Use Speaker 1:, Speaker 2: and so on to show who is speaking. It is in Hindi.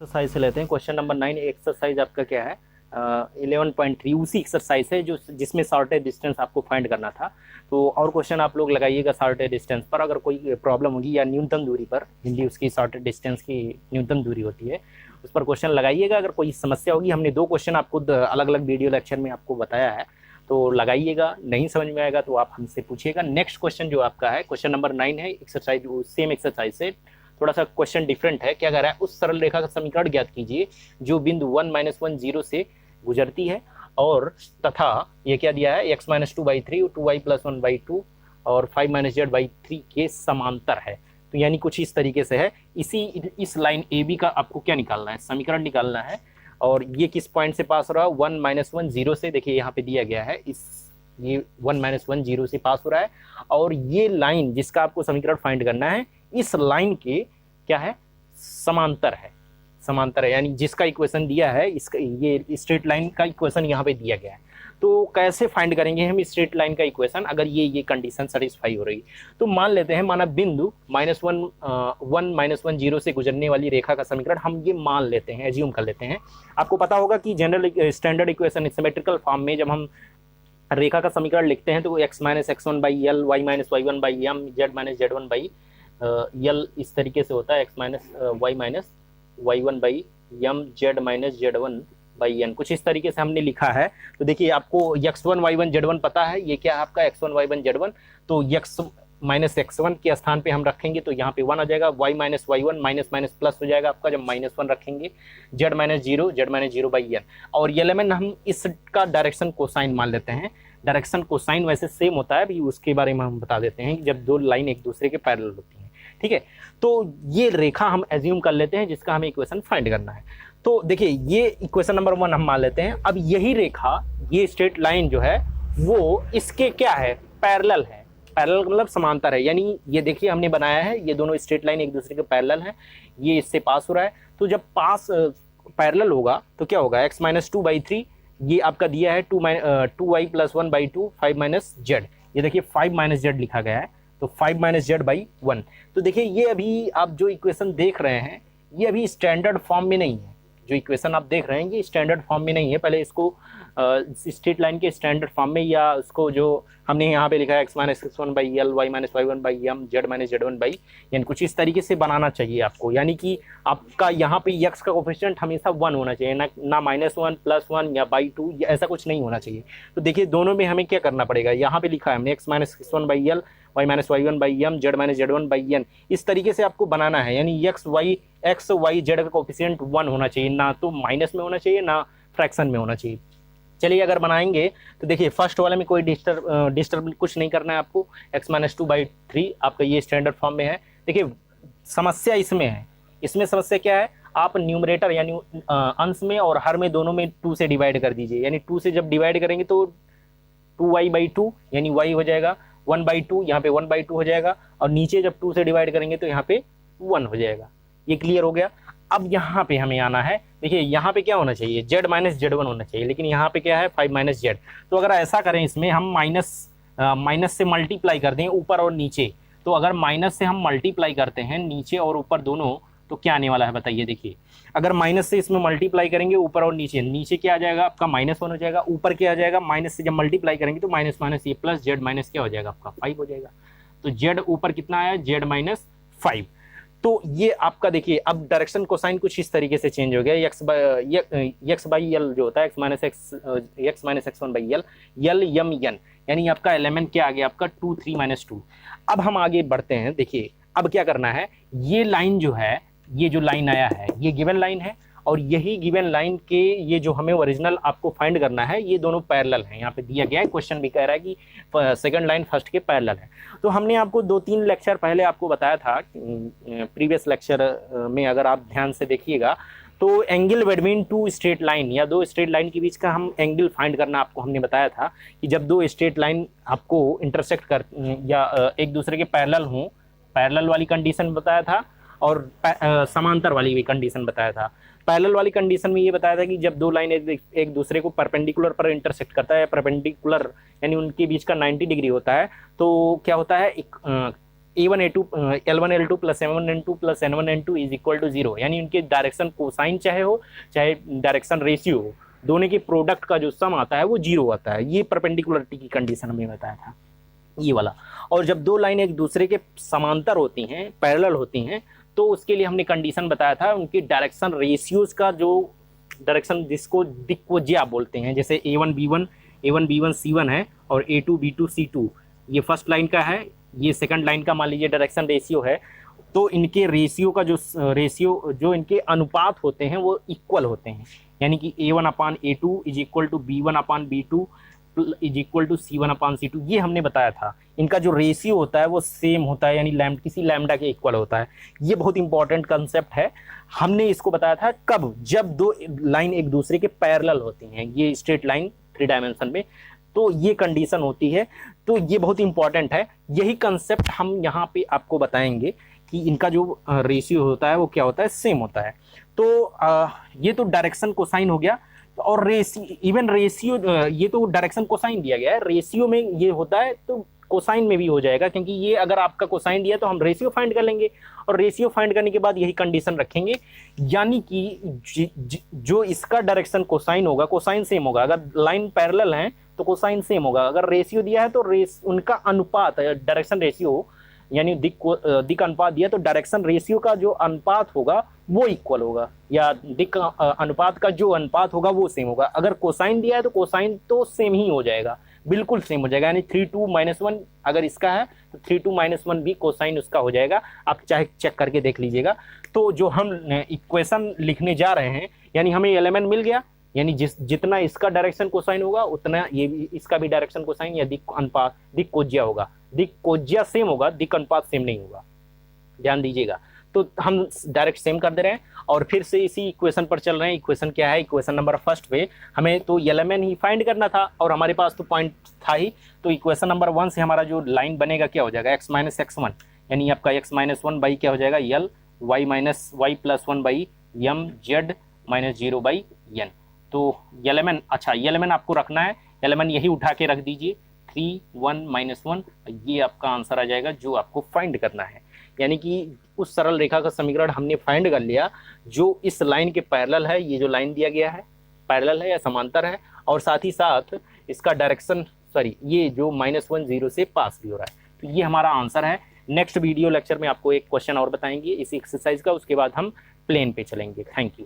Speaker 1: एक्सरसाइज से लेते हैं। क्वेश्चन नंबर 9 एक्सरसाइज आपका क्या है? 11.3 उसी एक्सरसाइज है जो जिसमें शॉर्टेज डिस्टेंस आपको फाइंड करना था। तो और क्वेश्चन आप लोग लगाइएगा शॉर्टेज डिस्टेंस पर। अगर कोई प्रॉब्लम होगी या न्यूनतम दूरी पर, हिंदी उसकी शॉर्टेज डिस्टेंस की न्यूनतम दूरी होती है, उस पर क्वेश्चन लगाइएगा। अगर कोई समस्या होगी, हमने 2 क्वेश्चन आपको अलग अलग वीडियो लेक्चर में आपको बताया है, तो लगाइएगा। नहीं समझ में आएगा तो आप हमसे पूछिएगा। नेक्स्ट क्वेश्चन जो आपका है, क्वेश्चन नंबर 9 है एक्सरसाइज, सेम एक्सरसाइज से थोड़ा सा क्वेश्चन डिफरेंट है। क्या कह रहा है? उस सरल रेखा का समीकरण ज्ञात कीजिए जो बिंदु 1 - 1 0 से गुजरती है और तथा ये क्या दिया है, x - 2/3 और 2y + 1/2 और 5 - z/3 के समांतर है। तो यानी कुछ इस तरीके से है। इस लाइन ए बी का आपको क्या निकालना है, समीकरण निकालना है। और ये किस पॉइंट से पास हो रहा है? 1 - 1 0 से। देखिए यहाँ पे दिया गया है, ये 1 - 1 0 से पास हो रहा है। और ये लाइन जिसका आपको समीकरण फाइंड करना है, इस लाइन के क्या है, समांतर है। समांतर है यानी जिसका इक्वेशन दिया है, इसका ये स्ट्रेट लाइन का इक्वेशन यहाँ पे दिया गया है। तो कैसे फाइंड करेंगे हम स्ट्रेट लाइन का इक्वेशन अगर ये कंडीशन सेटिस्फाई हो रही? तो मान लेते हैं, माना बिंदु -1 - 1 0 से गुजरने वाली रेखा का समीकरण हम ये मान लेते हैं, एज्यूम कर लेते हैं। आपको पता होगा कि general standard equation symmetrical form में जब हम रेखा का समीकरण लिखते हैं तो x - x1/l, y - y1/m, z - z1/l इस तरीके से होता है। x - y - y1/m, z - z1/n, कुछ इस तरीके से हमने लिखा है। तो देखिए आपको x1 y1 z1 पता है, ये क्या है आपका x1 y1 z1। तो x - x1 के स्थान पे हम रखेंगे तो यहाँ पे 1 आ जाएगा। y - y1 minus minus plus हो जाएगा आपका जब -1 रखेंगे। z - 0, z - 0/n। और ये एलिमेंट हम इसका डायरेक्शन कोसाइन मान लेते हैं। डायरेक्शन कोसाइन वैसे सेम होता है, अभी उसके बारे में हम बता देते हैं जब दो लाइन एक दूसरे के पैरेलल होती हैं। ठीक है, तो ये रेखा हम एज्यूम कर लेते हैं जिसका हमें इक्वेशन फाइंड करना है। तो देखिए ये इक्वेशन नंबर 1 हम मान लेते हैं। अब यही रेखा, ये स्ट्रेट लाइन जो है वो इसके क्या है, पैरेलल है। पैरेलल मतलब समांतर है, यानी ये देखिए हमने बनाया है, ये दोनों स्ट्रेट लाइन एक दूसरे के पैरेलल हैं, ये इससे पास हो रहा है। तो जब पास पैरेलल होगा तो क्या होगा, x - 2/3, ये आपका दिया है 2y + 1/2, 5 - z। ये देखिए 5 - z लिखा गया है, तो 5 - z/1। तो देखिए ये अभी आप जो इक्वेशन देख रहे हैं ये अभी स्टैंडर्ड फॉर्म में नहीं है। जो इक्वेशन आप देख रहे हैं ये स्टैंडर्ड फॉर्म में नहीं है। पहले इसको स्ट्रेट लाइन के स्टैंडर्ड फॉर्म में, या उसको जो हमने यहाँ पे लिखा है x - x1/l, y - y1/m, z - z1/, यानी कुछ इस तरीके से बनाना चाहिए आपको। यानी कि आपका यहाँ पे x का कोफिशिएंट हमेशा 1 होना चाहिए, ना -1 +1 या /2, या ऐसा कुछ नहीं होना चाहिए। तो देखिए दोनों में हमें क्या करना पड़ेगा, यहाँ पे लिखा है हमने x - x1/l, y - y1/m, z - z1/n, इस तरीके से आपको बनाना है। यानी x y z का कोफिशिएंट 1 होना चाहिए, ना तो माइनस में होना चाहिए ना फ्रैक्शन में होना चाहिए। चलिए अगर बनाएंगे तो देखिए फर्स्ट वाले में कोई डिस्टर्ब कुछ नहीं करना है आपको। x - 2/3 आपका ये स्टैंडर्ड फॉर्म में है। देखिए समस्या इसमें है, इसमें समस्या क्या है, आप न्यूमरेटर यानी अंश में और हर में दोनों में 2 से डिवाइड कर दीजिए। यानी 2 से जब डिवाइड करेंगे तो 2y/2 यानी y हो जाएगा, 1/2 यहाँ पे 1/2 हो जाएगा, और नीचे जब 2 से डिवाइड करेंगे तो यहाँ पे 1 हो जाएगा। ये क्लियर हो गया। अब यहाँ पे हमें आना है, देखिए यहाँ पे क्या होना चाहिए, z - z1 होना चाहिए, लेकिन यहाँ पे क्या है 5 - z। तो अगर ऐसा करें, इसमें हम माइनस से मल्टीप्लाई कर दें ऊपर और नीचे, तो अगर माइनस से हम मल्टीप्लाई करते हैं नीचे और ऊपर दोनों, तो क्या आने वाला है बताइए। देखिए अगर माइनस से इसमें मल्टीप्लाई करेंगे ऊपर और नीचे, नीचे क्या आ जाएगा आपका -1 हो जाएगा, ऊपर क्या आ जाएगा, माइनस से जब मल्टीप्लाई करेंगे तो माइनस माइनस ये प्लस, z माइनस क्या हो जाएगा आपका 5 हो जाएगा। तो z ऊपर कितना आया, z - 5। तो ये आपका देखिए अब डायरेक्शन कोसाइन कुछ इस तरीके से चेंज हो गया। x/l जो होता है x - x1/l, l m n, यानी आपका एलिमेंट क्या आ गया आपका 2 3 - 2। अब हम आगे बढ़ते हैं। देखिए अब क्या करना है, ये लाइन जो है, ये जो लाइन आया है ये गिवन लाइन है, और यही गिवन लाइन के ये जो हमें ओरिजिनल आपको फाइंड करना है, ये दोनों पैरेलल हैं। यहाँ पे दिया गया है, क्वेश्चन भी कह रहा है कि सेकंड लाइन फर्स्ट के पैरेलल है। तो हमने आपको 2-3 लेक्चर पहले आपको बताया था, प्रीवियस लेक्चर में अगर आप ध्यान से देखिएगा, तो एंगल बिटवीन 2 स्ट्रेट लाइन या 2 स्ट्रेट लाइन के बीच का हम एंगल फाइंड करना आपको हमने बताया था कि जब 2 स्ट्रेट लाइन आपको इंटरसेक्ट कर या एक दूसरे के पैरेलल हों, पैरेलल वाली कंडीशन बताया था, और समांतर वाली भी कंडीशन बताया था। पैरेलल वाली कंडीशन में ये बताया था कि जब 2 लाइन एक दूसरे को परपेंडिकुलर पर इंटरसेक्ट करता है, परपेंडिकुलर यानी उनके बीच का 90 डिग्री होता है, तो क्या होता है, A1 A2 L1 L2 plus M1N2 plus N1N2 is equal to 0, यानी उनके डायरेक्शन कोसाइन चाहे हो चाहे डायरेक्शन रेशियो हो, दोनों के प्रोडक्ट का जो सम आता है वो 0 आता है। ये परपेंडिकुलरिटी की कंडीशन हमें बताया था, ये वाला। और जब दो लाइन एक दूसरे के समांतर होती हैं, पैरेलल होती हैं, तो उसके लिए हमने कंडीशन बताया था उनकी डायरेक्शन रेशियोज का जो डायरेक्शन जिसको दिक्वज्या बोलते हैं, जैसे A1 B1 C1 है और A2 B2 C2, ये फर्स्ट लाइन का है, ये सेकंड लाइन का मान लीजिए डायरेक्शन रेशियो है। तो इनके रेशियो का जो इनके अनुपात होते हैं वो इक्वल होते हैं, यानी कि A1/A2 is equal to B1/B2 is equal to C1/C2, ये हमने बताया था। इनका जो रेशियो होता है वो सेम होता है, यानी किसी लैम्डा के इक्वल होता है। ये बहुत इंपॉर्टेंट कंसेप्ट है। हमने इसको बताया था कब, जब दो लाइन एक दूसरे के पैरेलल होती हैं, ये स्ट्रेट लाइन 3 डायमेंशन में, तो ये कंडीशन होती है। तो ये बहुत इंपॉर्टेंट है। यही कंसेप्ट हम यहाँ पे आपको बताएंगे कि इनका जो रेशियो होता है वो क्या होता है, सेम होता है। तो ये तो डायरेक्शन कोसाइन हो गया। और रेशियो ये तो डायरेक्शन कोसाइन दिया गया है, रेशियो में ये होता है तो कोसाइन में भी हो जाएगा, क्योंकि ये अगर आपका कोसाइन दिया तो हम रेशियो फाइंड कर लेंगे, और रेशियो फाइंड करने के बाद यही कंडीशन रखेंगे, यानी कि जो इसका डायरेक्शन कोसाइन होगा, कोसाइन सेम होगा। अगर लाइन पैरेलल है तो कोसाइन सेम होगा। अगर रेशियो दिया है तो उनका अनुपात डायरेक्शन रेशियो, यानी दिक अनुपात दिया तो डायरेक्शन रेशियो का जो अनुपात होगा वो इक्वल होगा, या दिक अनुपात का जो अनुपात होगा वो सेम होगा। अगर कोसाइन दिया है तो कोसाइन तो सेम ही हो जाएगा, बिल्कुल सेम हो जाएगा। यानी 3/2 - 1 अगर इसका है तो 3/2 - 1 भी कोसाइन उसका हो जाएगा। आप चाहे चेक करके देख लीजिएगा। तो जो हम इक्वेशन लिखने जा रहे हैं, यानी हमें एलिमेंट मिल गया, यानी जितना इसका डायरेक्शन कोसाइन होगा उतना ये भी इसका भी डायरेक्शन कोसाइन या दिक अनुपात दिक कोज्या होगा। दिक कोज्या सेम होगा, दिक अनुपात सेम नहीं होगा, ध्यान दीजिएगा। तो हम डायरेक्ट सेम कर दे रहे हैं और फिर से इसी इक्वेशन पर चल रहे हैं। इक्वेशन क्या है, इक्वेशन नंबर फर्स्ट पे हमें तो एलिमेंट ही फाइंड करना था और हमारे पास तो पॉइंट था ही। तो इक्वेशन नंबर 1 से हमारा जो लाइन बनेगा क्या हो जाएगा, x - x1, यानी आपका x - 1 बाई क्या हो जाएगा L, y - y + 1 by M, Z - 0 by N। तो एलिमेंट, अच्छा एलिमेंट आपको रखना है, एलिमेंट यही उठा के रख दीजिए 3, 1 - 1, ये आपका आंसर आ जाएगा जो आपको फाइंड करना है। यानी कि उस सरल रेखा का समीकरण हमने फाइंड कर लिया जो इस लाइन के पैरेलल है। ये जो लाइन दिया गया है पैरेलल है या समांतर है, और साथ ही साथ इसका डायरेक्शन ये जो -1 0 से पास भी हो रहा है। तो ये हमारा आंसर है। नेक्स्ट वीडियो लेक्चर में आपको एक क्वेश्चन और बताएंगे इस एक्सरसाइज का, उसके बाद हम प्लेन पे चलेंगे। Thank you.